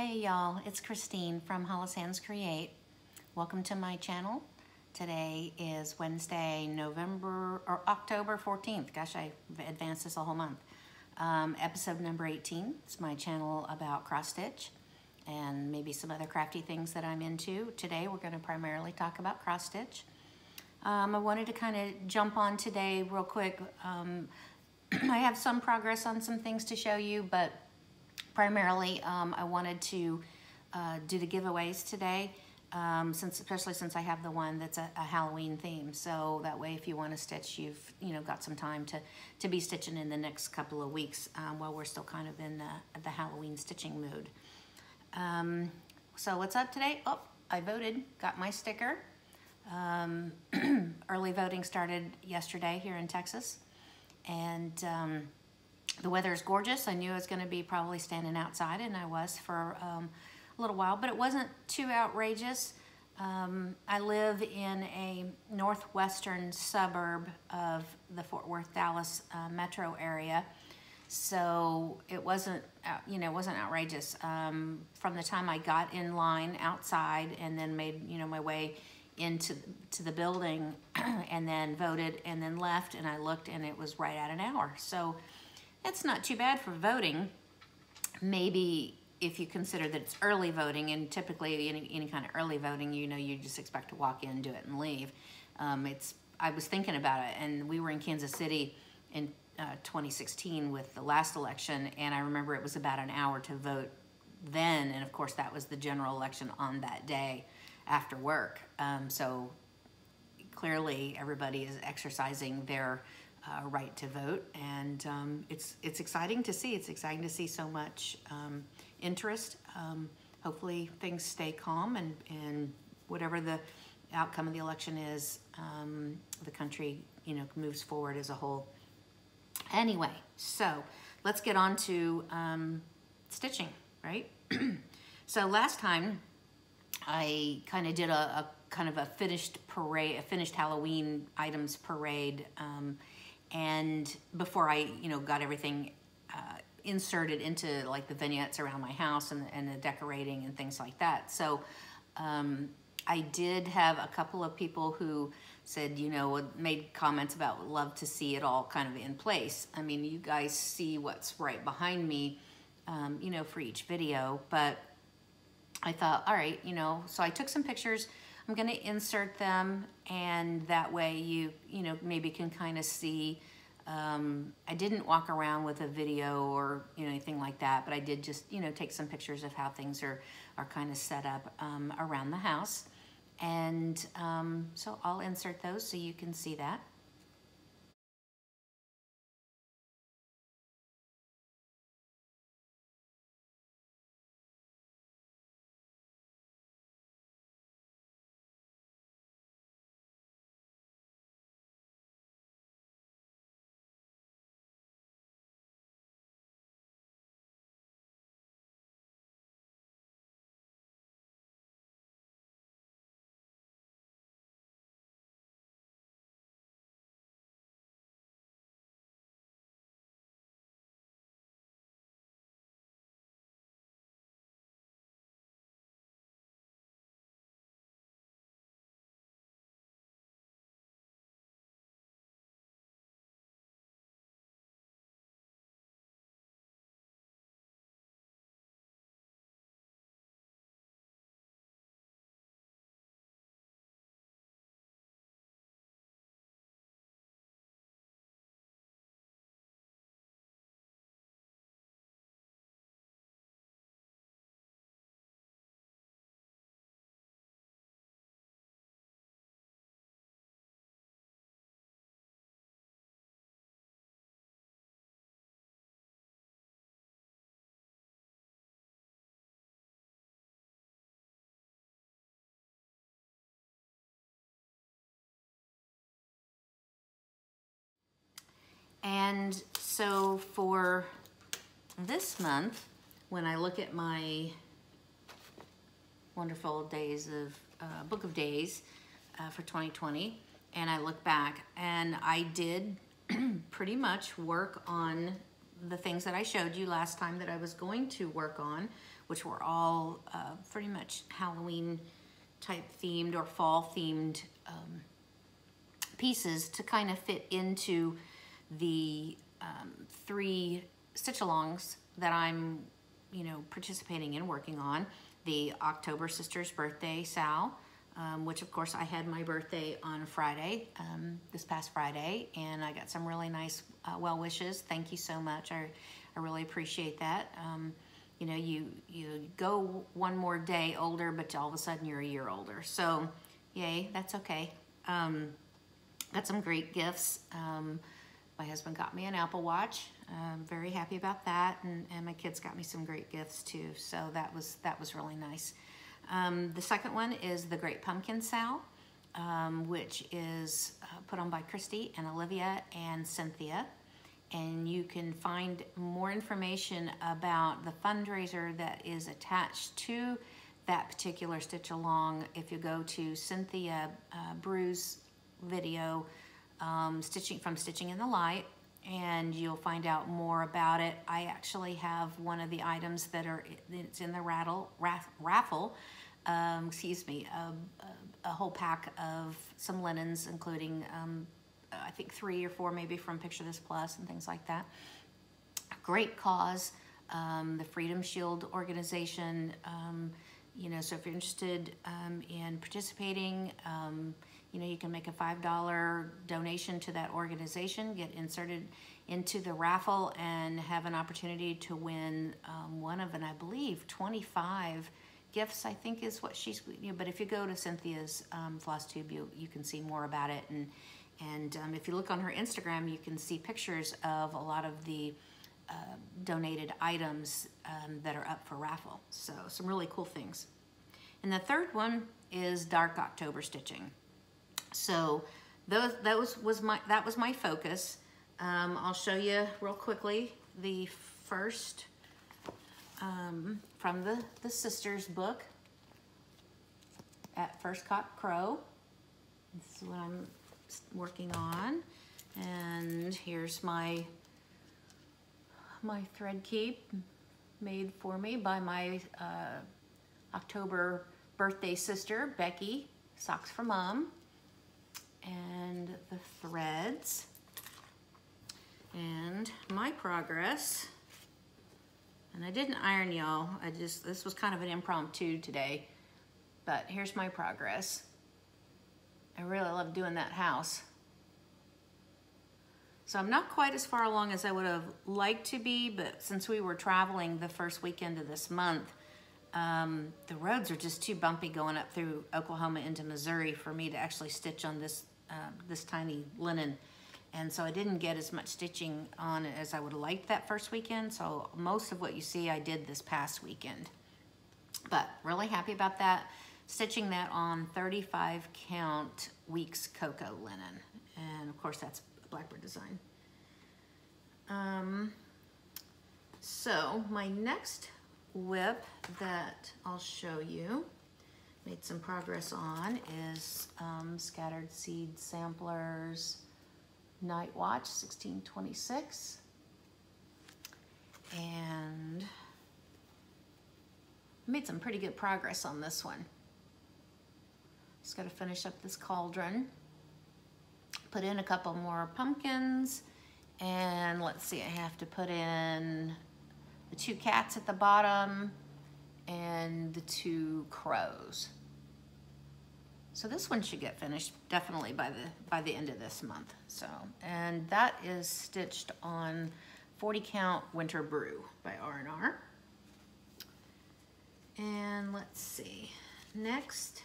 Hey y'all, it's Christine from Hollis Hands Create. Welcome to my channel. Today is Wednesday, October 14th. Gosh, I advanced this a whole month. Episode number 18. It's my channel about cross stitch and maybe some other crafty things that I'm into. Today we're going to primarily talk about cross stitch. I wanted to kind of jump on today real quick. I have some progress on some things to show you, but primarily I wanted to do the giveaways today, especially since I have the one that's a Halloween theme. So that way, if you want to stitch, you've got some time to be stitching in the next couple of weeks while we're still kind of in the Halloween stitching mood. So what's up today? Oh, I voted, got my sticker. Early voting started yesterday here in Texas, and the weather is gorgeous. I knew I was going to be probably standing outside, and I was for a little while, but it wasn't too outrageous. I live in a northwestern suburb of the Fort Worth, Dallas metro area, so it wasn't, wasn't outrageous. From the time I got in line outside and then made, my way into the building and then voted and then left, and I looked and it was right at an hour. So it's not too bad for voting. Maybe if you consider that it's early voting, and typically any kind of early voting, you just expect to walk in, do it, and leave. I was thinking about it, and we were in Kansas City in 2016 with the last election, and I remember it was about an hour to vote then, and of course that was the general election on that day after work. So clearly everybody is exercising their right to vote, and it's exciting to see. It's exciting to see so much interest. Hopefully things stay calm, and whatever the outcome of the election is, the country moves forward as a whole. Anyway, so let's get on to stitching, right? So last time I kind of did a finished parade, a finished Halloween items parade, and before I, got everything inserted into like the vignettes around my house and the decorating and things like that. So I did have a couple of people who said, made comments about love to see it all kind of in place. I mean, you guys see what's right behind me, for each video, but I thought, all right, so I took some pictures. I'm going to insert them, and that way you maybe can kind of see. I didn't walk around with a video or anything like that, but I did just take some pictures of how things are kind of set up around the house, and so I'll insert those so you can see that. And so for this month, when I look at my wonderful days of book of days for 2020, and I look back, and I did pretty much work on the things that I showed you last time that I was going to work on, which were all pretty much Halloween type themed or fall themed pieces to kind of fit into the 3 stitch-alongs that I'm, you know, participating in, working on. The October Sister's Birthday Sal, which of course I had my birthday on Friday, this past Friday, and I got some really nice well wishes. Thank you so much. I really appreciate that. You know, you go one more day older, but all of a sudden you're a year older. So, yay, that's okay. Got some great gifts. My husband got me an Apple Watch. I'm very happy about that, and my kids got me some great gifts too. So that was really nice. The second one is the Great Pumpkin Sal, which is put on by Christy and Olivia and Cynthia. And you can find more information about the fundraiser that is attached to that particular stitch along if you go to Cynthia Brew's video, Stitching in the Light, and you'll find out more about it. I actually have one of the items it's in the raffle, excuse me, a whole pack of some linens, including I think 3 or 4 maybe from Picture This Plus and things like that. Great cause, the Freedom Shield organization. You know, so if you're interested in participating, you know, you can make a $5 donation to that organization, get inserted into the raffle, and have an opportunity to win one of, and I believe 25 gifts, I think is what she's, you know, but if you go to Cynthia's Floss Tube, you can see more about it. And if you look on her Instagram, you can see pictures of a lot of the donated items that are up for raffle. So some really cool things. And the third one is Dark October Stitching. So that was my focus. I'll show you real quickly the first from the Sisters book at First Cock Crow. This is what I'm working on, and here's my thread keep made for me by my October birthday sister, Becky, Socks for Mom, and the threads, and my progress. And I didn't iron, y'all. This was kind of an impromptu today, but here's my progress. I really love doing that house. So I'm not quite as far along as I would have liked to be, but since we were traveling the first weekend of this month, the roads are just too bumpy going up through Oklahoma into Missouri for me to actually stitch on this tiny linen. And so I didn't get as much stitching on it as I would have liked that first weekend. So most of what you see I did this past weekend. But really happy about that. Stitching that on 35 count Weeks Cocoa linen. And of course that's Blackbird design. So my next whip that I'll show you, made some progress on, is Scattered Seed Samplers Night Watch 1626. And made some pretty good progress on this one. Just got to finish up this cauldron. Put in a couple more pumpkins, and let's see, I have to put in the 2 cats at the bottom and the 2 crows. So this one should get finished definitely by the end of this month. So, and that is stitched on 40 count Winter Brew by R&R. And let's see, next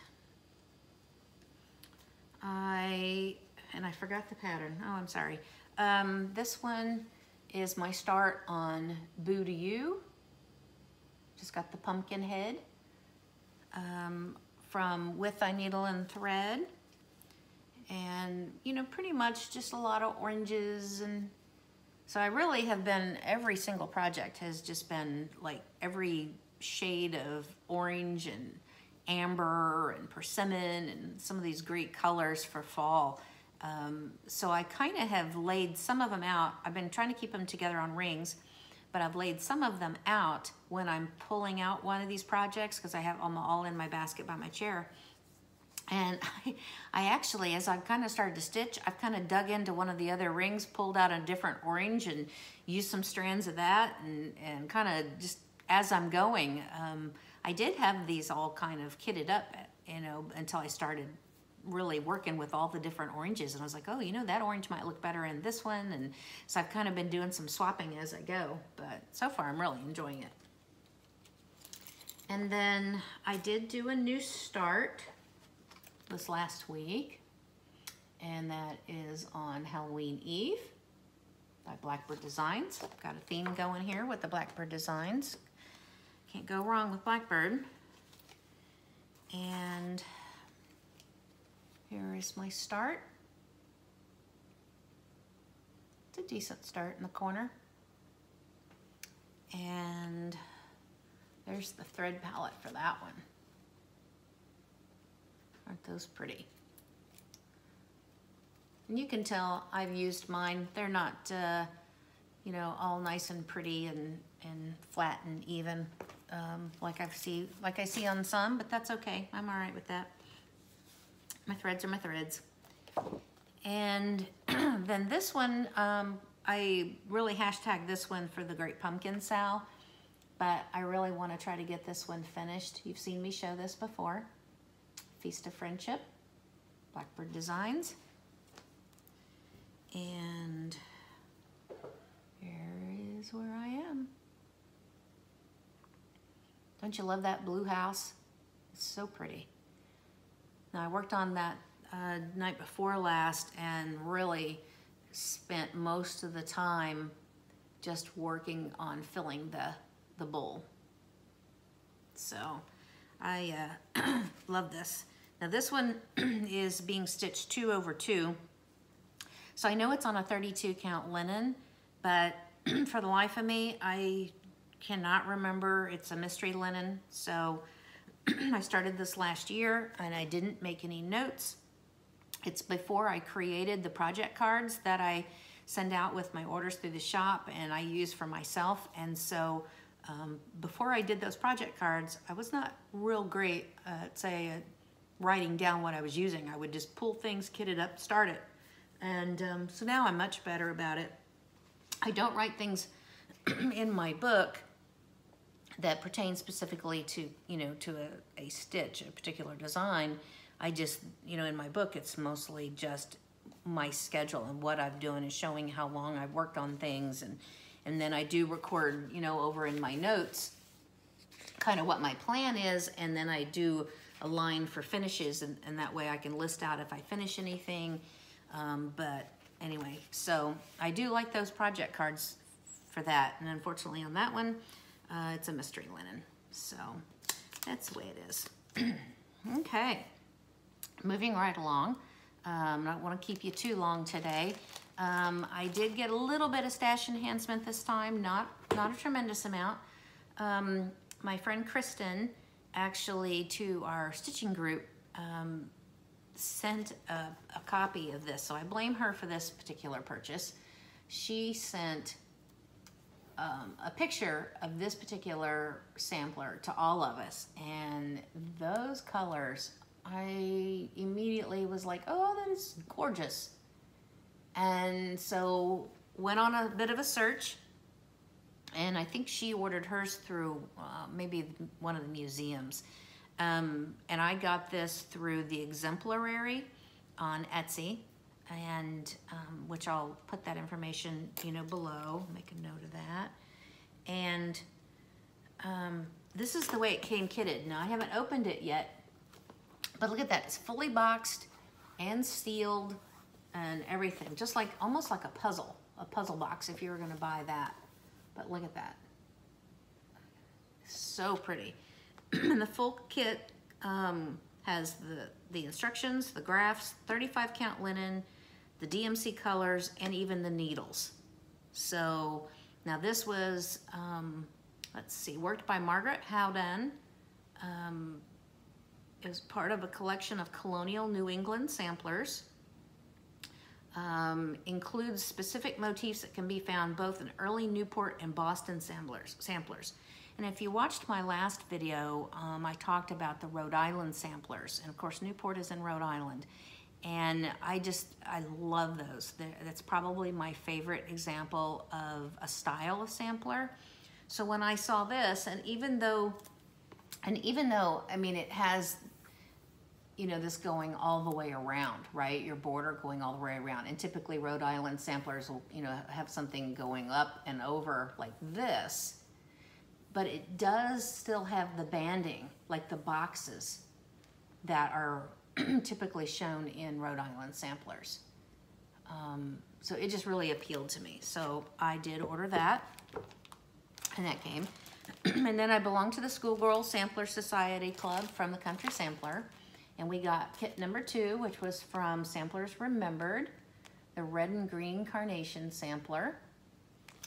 I forgot the pattern. Oh, I'm sorry. This one is my start on Boo to You. Just got the pumpkin head from With Thy Needle and Thread. And, you know, pretty much just a lot of oranges. And so I really have been, every single project has just been like every shade of orange and amber and persimmon and some of these great colors for fall. So I kind of have laid some of them out. I've been trying to keep them together on rings, but I've laid some of them out when I'm pulling out one of these projects because I have them all in my basket by my chair. And I actually, as I've kind of started to stitch, I've kind of dug into one of the other rings, pulled out a different orange and used some strands of that, and kind of just as I'm going. I did have these all kind of kitted up, you know, until I started really working with all the different oranges. And I was like, oh, you know, that orange might look better in this one. And so I've kind of been doing some swapping as I go, but so far I'm really enjoying it. And then I did do a new start this last week, and that is on Halloween Eve by Blackbird Designs. Got a theme going here with the Blackbird Designs. Can't go wrong with Blackbird. And here is my start. It's a decent start in the corner. And there's the thread palette for that one. Aren't those pretty? And you can tell I've used mine. They're not, you know, all nice and pretty and flat and even like I see on some, but that's okay. I'm all right with that. My threads are my threads. And then this one, I really hashtagged this one for the Great Pumpkin Sal, but I really want to try to get this one finished. You've seen me show this before. Feast of Friendship, Blackbird Designs. And here is where I am. Don't you love that blue house? It's so pretty. Now I worked on that night before last and really spent most of the time just working on filling the bowl. So I love this. Now this one is being stitched 2 over 2. So I know it's on a 32 count linen, but for the life of me, I cannot remember. It's a mystery linen. So I started this last year and I didn't make any notes. It's before I created the project cards that I send out with my orders through the shop and I use for myself. And so before I did those project cards, I was not real great at, say, writing down what I was using. I would just pull things, kit it up, start it. And so now I'm much better about it. I don't write things in my book that pertain specifically to, you know, to a stitch, a particular design. I just, you know, in my book, it's mostly just my schedule and what I'm doing and showing how long I've worked on things. And then I do record, you know, over in my notes, kind of what my plan is. And then I do a line for finishes and that way I can list out if I finish anything. But anyway, so I do like those project cards for that. And unfortunately on that one, it's a mystery linen. So that's the way it is. Okay, moving right along. I don't want to keep you too long today. I did get a little bit of stash enhancement this time, not a tremendous amount. My friend Kristen actually to our stitching group sent a copy of this, so I blame her for this particular purchase. She sent a picture of this particular sampler to all of us, and those colors, I immediately was like, oh, that is gorgeous. And so went on a bit of a search, and I think she ordered hers through maybe one of the museums. And I got this through the Exemplary on Etsy, and which I'll put that information, you know, below, make a note of that. And this is the way it came kitted. Now I haven't opened it yet, but look at that. It's fully boxed and sealed and everything, just like, almost like a puzzle box if you were gonna buy that. But look at that. So pretty. And the full kit has the instructions, the graphs, 35 count linen, the DMC colors, and even the needles. So now this was, let's see, worked by Margaret Howden. It was part of a collection of colonial New England samplers. includes specific motifs that can be found both in early Newport and Boston samplers. And if you watched my last video, I talked about the Rhode Island samplers. And of course, Newport is in Rhode Island. And I love those. That's probably my favorite example of a style of sampler. So when I saw this, and even though, I mean, it has, you know, this going all the way around, right? Your border going all the way around. And typically Rhode Island samplers will, you know, have something going up and over like this, but it does still have the banding, like the boxes that are typically shown in Rhode Island samplers. So it just really appealed to me. So I did order that, and that came. And then I belong to the Schoolgirl Sampler Society Club from the Country Sampler. And we got kit number 2, which was from Samplers Remembered, the red and green carnation sampler.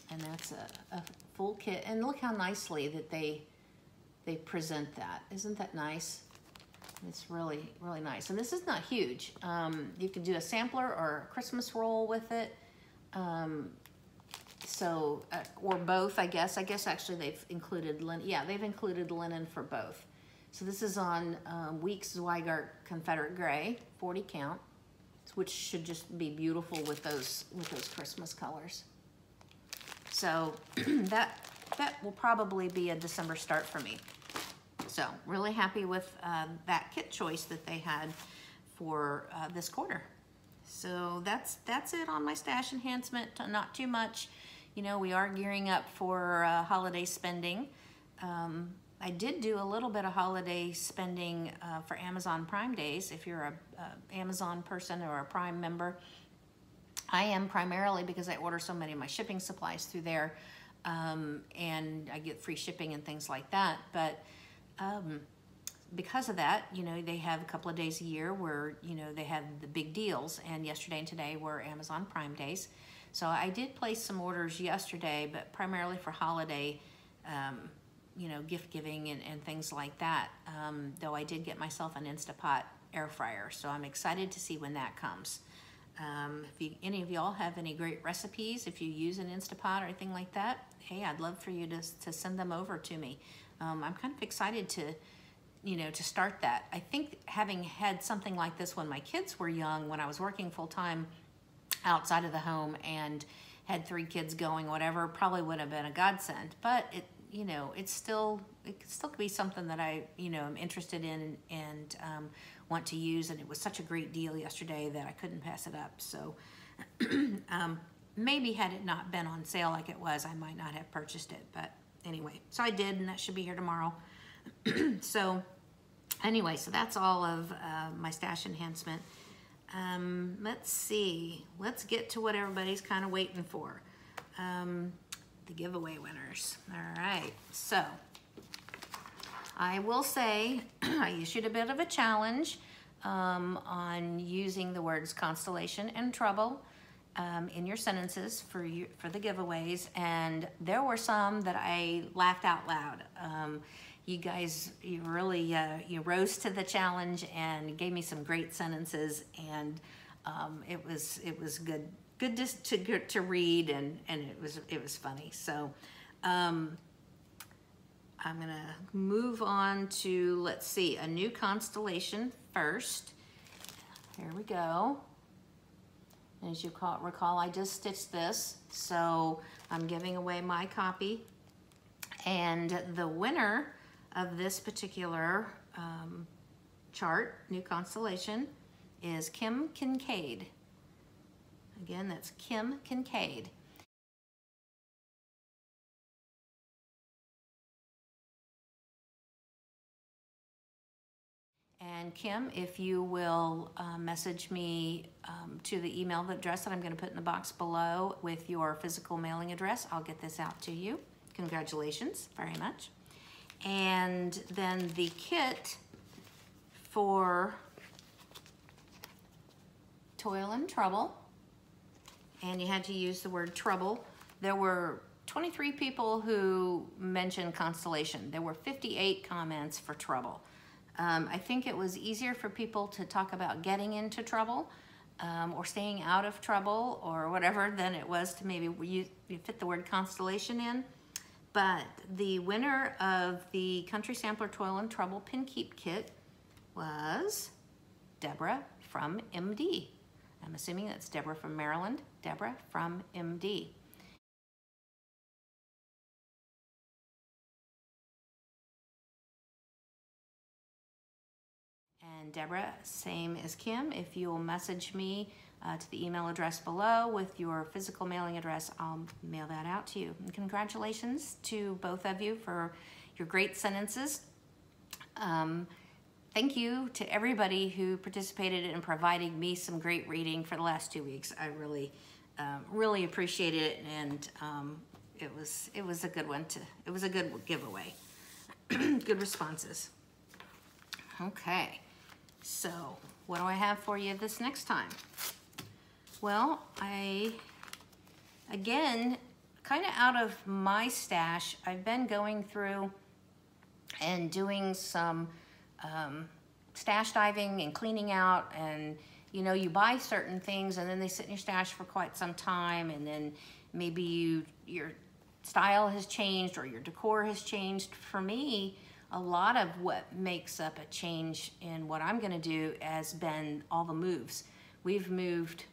And that's a full kit. And look how nicely that they present that. Isn't that nice? It's really, really nice. And this is not huge. You can do a sampler or a Christmas roll with it. Or both, I guess. I guess actually they've included linen. Yeah, they've included linen for both. So this is on Weeks Zweigart Confederate Gray, 40 count, which should just be beautiful with those Christmas colors. So that will probably be a December start for me. So really happy with that kit choice that they had for this quarter. So that's it on my stash enhancement. Not too much. You know, we are gearing up for holiday spending. I did do a little bit of holiday spending for Amazon Prime Days. If you're a Amazon person or a Prime member, I am primarily because I order so many of my shipping supplies through there, and I get free shipping and things like that. But because of that, you know, they have a couple of days a year where, you know, they have the big deals, and yesterday and today were Amazon Prime Days. So I did place some orders yesterday, but primarily for holiday, you know, gift giving and things like that. Though I did get myself an Instapot air fryer, so I'm excited to see when that comes. If any of y'all have any great recipes, if you use an Instapot or anything like that, hey, I'd love for you to send them over to me. I'm kind of excited to, you know, to start that. I think having had something like this when my kids were young, when I was working full-time outside of the home and had 3 kids going, whatever, probably would have been a godsend. But it, you know, it could still be something that I, you know, am interested in and want to use. And it was such a great deal yesterday that I couldn't pass it up. So maybe had it not been on sale like it was, I might not have purchased it. But anyway, so I did, and that should be here tomorrow. So anyway, so that's all of my stash enhancement. Let's see. Let's get to what everybody's kind of waiting for. The giveaway winners. All right. So I will say I issued a bit of a challenge on using the words constellation and trouble in your sentences for the giveaways, and there were some that I laughed out loud. You guys, you really you rose to the challenge and gave me some great sentences, and it was good just to read, and it was funny. So I'm gonna move on to, let's see, a new constellation first. Here we go. As you recall, I just stitched this, so I'm giving away my copy, and the winner of this particular chart, new constellation, is Kim Kincaid. Again, that's Kim Kincaid. And Kim, if you will message me to the email address that I'm going to put in the box below with your physical mailing address, I'll get this out to you. Congratulations very much. And then the kit for Toil and Trouble, and you had to use the word trouble. There were 23 people who mentioned constellation. There were 58 comments for trouble. I think it was easier for people to talk about getting into trouble or staying out of trouble or whatever than it was to maybe you fit the word constellation in. But the winner of the Country Sampler Toil and Trouble Pin Keep Kit was Deborah from MD. I'm assuming that's Deborah from Maryland. Deborah from MD. And Deborah, same as Kim, if you'll message me to the email address below with your physical mailing address, I'll mail that out to you. And congratulations to both of you for your great sentences. Thank you to everybody who participated in providing me some great reading for the last 2 weeks. I really appreciated it, and it was a good one. It was a good giveaway. Good responses. Okay. So, what do I have for you this next time? Well, again, kind of out of my stash, I've been going through and doing some stash diving and cleaning out, and you know, you buy certain things and then they sit in your stash for quite some time, and then maybe your style has changed or your decor has changed. For me, a lot of what makes up a change in what I'm gonna do has been all the moves. We've moved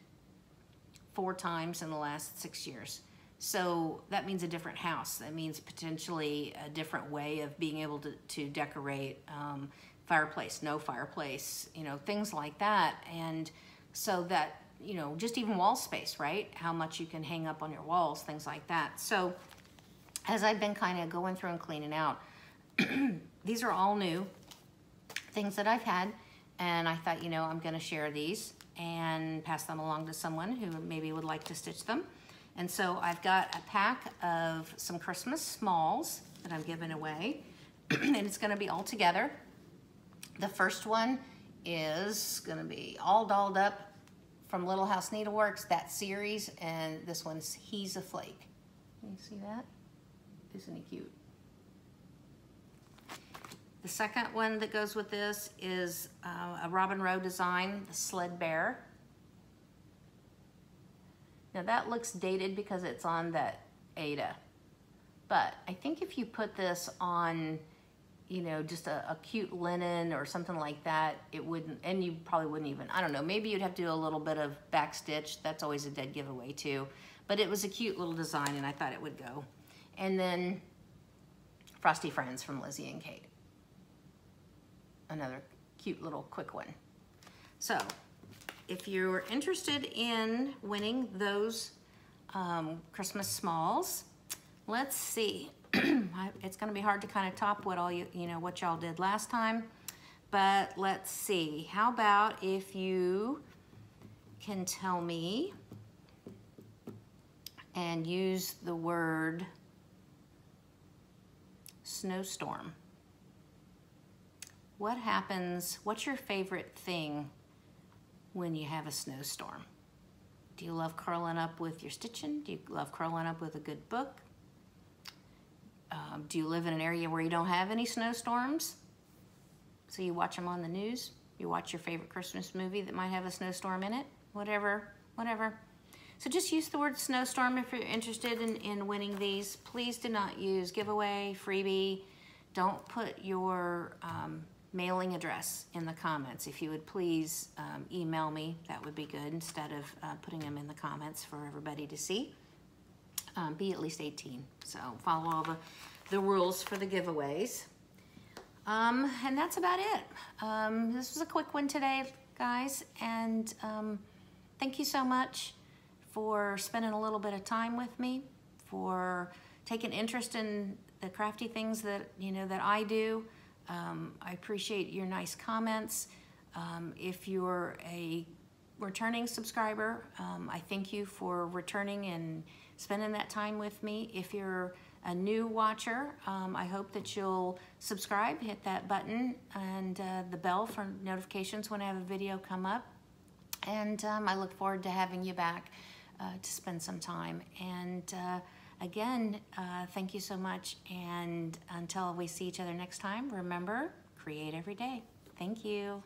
4 times in the last 6 years. So that means a different house. That means potentially a different way of being able to decorate, fireplace, no fireplace, you know, things like that. And so that, you know, just even wall space, right? How much you can hang up on your walls, things like that. So as I've been kind of going through and cleaning out, these are all new things that I've had, and I thought, you know, I'm gonna share these and pass them along to someone who maybe would like to stitch them. And so I've got a pack of some Christmas smalls that I'm giving away, and it's gonna be all together. The first one is gonna be All Dolled Up from Little House Needleworks, that series, and this one's He's a Flake. Can you see that? Isn't he cute? The second one that goes with this is a Robin Rowe design, the Sled Bear. Now that looks dated because it's on that Aida, but I think if you put this on, you know, just a cute linen or something like that, it wouldn't, and you probably wouldn't even, I don't know, maybe you'd have to do a little bit of back stitch. That's always a dead giveaway too, but it was a cute little design and I thought it would go. And then Frosty Friends from Lizzie and Kate. Another cute little quick one. So if you're interested in winning those Christmas smalls, let's see. It's gonna be hard to kind of top what all you know, what y'all did last time, but let's see. How about if you can tell me and use the word snowstorm. What happens, what's your favorite thing when you have a snowstorm? Do you love curling up with your stitching? Do you love curling up with a good book? Do you live in an area where you don't have any snowstorms? So you watch them on the news? You watch your favorite Christmas movie that might have a snowstorm in it? Whatever. So just use the word snowstorm if you're interested in winning these. Please do not use giveaway, freebie. Don't put your mailing address in the comments. If you would please email me, that would be good, instead of putting them in the comments for everybody to see. Be at least 18, so follow all the rules for the giveaways. And that's about it. This was a quick one today, guys, and thank you so much for spending a little bit of time with me, for taking interest in the crafty things that, you know, that I do. I appreciate your nice comments. If you're a returning subscriber, I thank you for returning and spending that time with me. If you're a new watcher, I hope that you'll subscribe, hit that button and the bell for notifications when I have a video come up. And I look forward to having you back to spend some time. And again, thank you so much. And until we see each other next time, remember, create every day. Thank you.